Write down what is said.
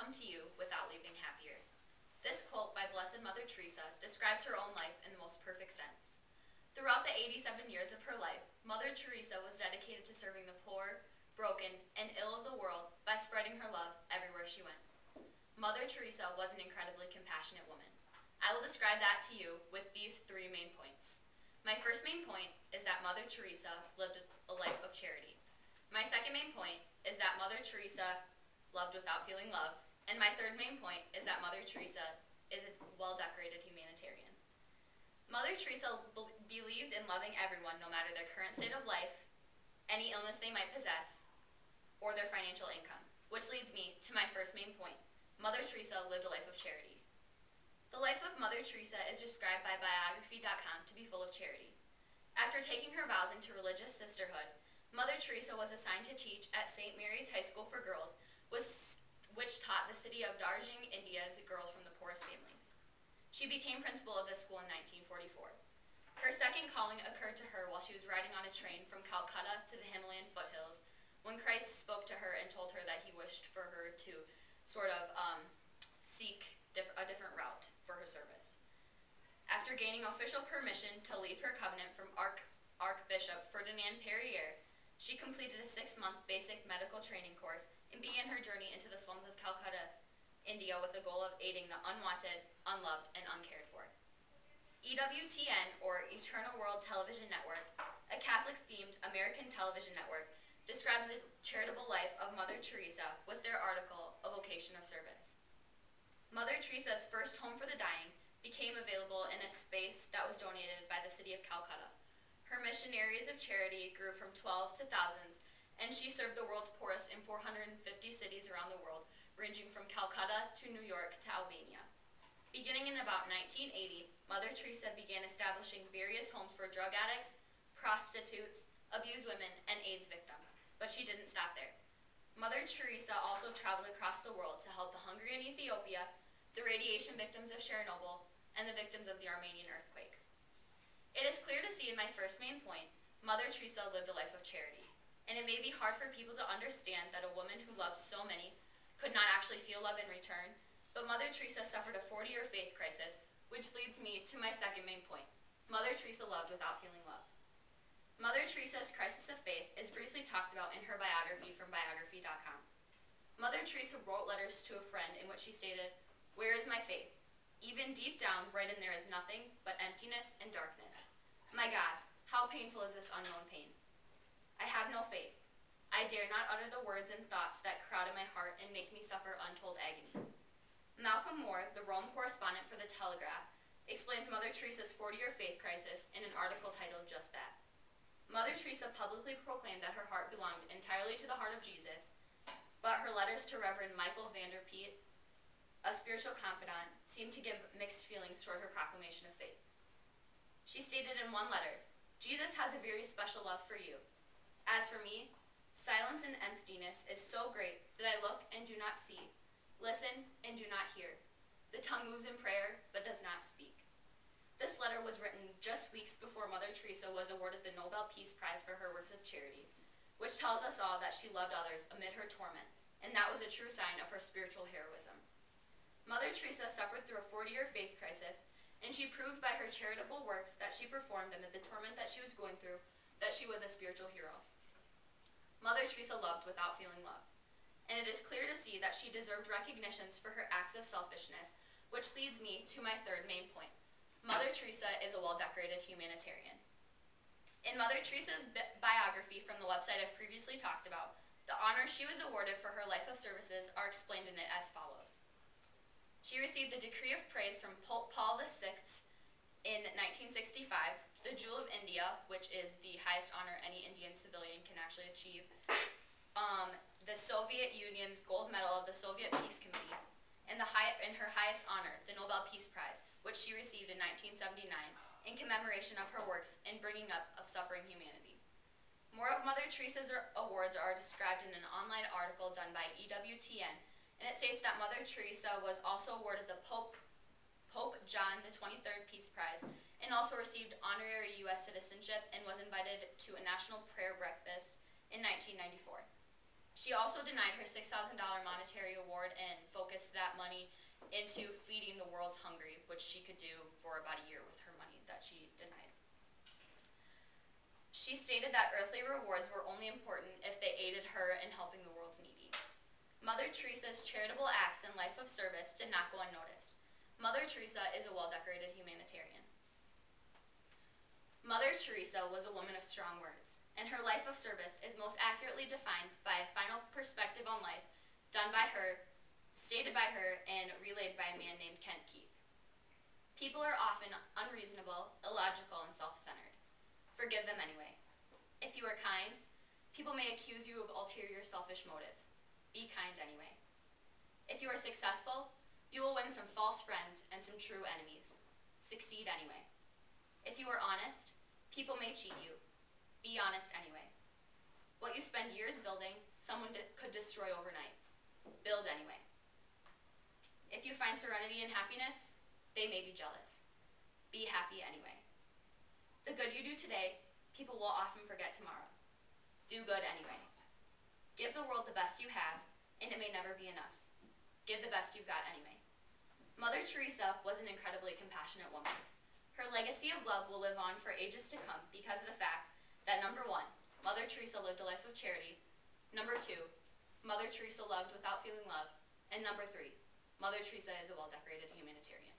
come to you without leaving happier. This quote by Blessed Mother Teresa describes her own life in the most perfect sense. Throughout the 87 years of her life, Mother Teresa was dedicated to serving the poor, broken, and ill of the world by spreading her love everywhere she went. Mother Teresa was an incredibly compassionate woman. I will describe that to you with these three main points. My first main point is that Mother Teresa lived a life of charity. My second main point is that Mother Teresa loved without feeling love. And my third main point is that Mother Teresa is a well-decorated humanitarian. Mother Teresa believed in loving everyone no matter their current state of life, any illness they might possess, or their financial income. Which leads me to my first main point. Mother Teresa lived a life of charity. The life of Mother Teresa is described by biography.com to be full of charity. After taking her vows into religious sisterhood, Mother Teresa was assigned to teach at St. Mary's High School for Girls, which taught the city of Darjeeling, India's girls from the poorest families. She became principal of this school in 1944. Her second calling occurred to her while she was riding on a train from Calcutta to the Himalayan foothills, when Christ spoke to her and told her that he wished for her to seek a different route for her service. After gaining official permission to leave her covenant from Archbishop Ferdinand Perrier, she completed a 6-month basic medical training course and began her journey into the slums of Calcutta, India, with the goal of aiding the unwanted, unloved, and uncared for. EWTN, or Eternal World Television Network, a Catholic-themed American television network, describes the charitable life of Mother Teresa with their article, A Vocation of Service. Mother Teresa's first home for the dying became available in a space that was donated by the city of Calcutta. Her missionaries of charity grew from 12 to thousands, and she served the world's poorest in 450 cities around the world, ranging from Calcutta to New York to Albania. Beginning in about 1980, Mother Teresa began establishing various homes for drug addicts, prostitutes, abused women, and AIDS victims, but she didn't stop there. Mother Teresa also traveled across the world to help the hungry in Ethiopia, the radiation victims of Chernobyl, and the victims of the Armenian earthquake. It is clear to see in my first main point, Mother Teresa lived a life of charity. And it may be hard for people to understand that a woman who loved so many could not actually feel love in return, but Mother Teresa suffered a 40-year faith crisis, which leads me to my second main point. Mother Teresa loved without feeling love. Mother Teresa's crisis of faith is briefly talked about in her biography from biography.com. Mother Teresa wrote letters to a friend in which she stated, "Where is my faith? Even deep down, right in there is nothing but emptiness and darkness. My God, how painful is this unknown pain? I have no faith. I dare not utter the words and thoughts that crowd in my heart and make me suffer untold agony." Malcolm Moore, the Rome correspondent for the Telegraph, explains Mother Teresa's 40-year faith crisis in an article titled just that. Mother Teresa publicly proclaimed that her heart belonged entirely to the heart of Jesus, but her letters to Reverend Michael Vanderpeet, a spiritual confidant, seemed to give mixed feelings toward her proclamation of faith. She stated in one letter, "Jesus has a very special love for you. As for me, silence and emptiness is so great that I look and do not see, listen and do not hear. The tongue moves in prayer, but does not speak." This letter was written just weeks before Mother Teresa was awarded the Nobel Peace Prize for her works of charity, which tells us all that she loved others amid her torment, and that was a true sign of her spiritual heroism. Mother Teresa suffered through a 40-year faith crisis, and she proved by her charitable works that she performed amid the torment that she was going through that she was a spiritual hero. Mother Teresa loved without feeling love, and it is clear to see that she deserved recognitions for her acts of selfishness, which leads me to my third main point. Mother Teresa is a well-decorated humanitarian. In Mother Teresa's biography from the website I've previously talked about, the honors she was awarded for her life of services are explained in it as follows. She received the Decree of Praise from Pope Paul VI in 1965, the Jewel of India, which is the highest honor any Indian civilian can actually achieve, the Soviet Union's Gold Medal of the Soviet Peace Committee, and her highest honor, the Nobel Peace Prize, which she received in 1979 in commemoration of her works in bringing up of suffering humanity. More of Mother Teresa's awards are described in an online article done by EWTN, and it states that Mother Teresa was also awarded the Pope John XXIII Peace Prize, and also received honorary U.S. citizenship and was invited to a national prayer breakfast in 1994. She also denied her $6,000 monetary award and focused that money into feeding the world's hungry, which she could do for about a year with her money that she denied. She stated that earthly rewards were only important if they aided her in helping the world's needy. Mother Teresa's charitable acts and life of service did not go unnoticed. Mother Teresa is a well-decorated humanitarian. Mother Teresa was a woman of strong words, and her life of service is most accurately defined by a final perspective on life done by her, stated by her, and relayed by a man named Kent Keith. People are often unreasonable, illogical, and self-centered. Forgive them anyway. If you are kind, people may accuse you of ulterior selfish motives. Be kind anyway. If you are successful, you will win some false friends and some true enemies. Succeed anyway. If you are honest, people may cheat you. Be honest anyway. What you spend years building, someone could destroy overnight. Build anyway. If you find serenity and happiness, they may be jealous. Be happy anyway. The good you do today, people will often forget tomorrow. Do good anyway. Give the world the best you have, and it may never be enough. Give the best you've got anyway. Mother Teresa was an incredibly compassionate woman. Her legacy of love will live on for ages to come because of the fact that, number 1, Mother Teresa lived a life of charity. Number 2, Mother Teresa loved without feeling love. And number 3, Mother Teresa is a well-decorated humanitarian.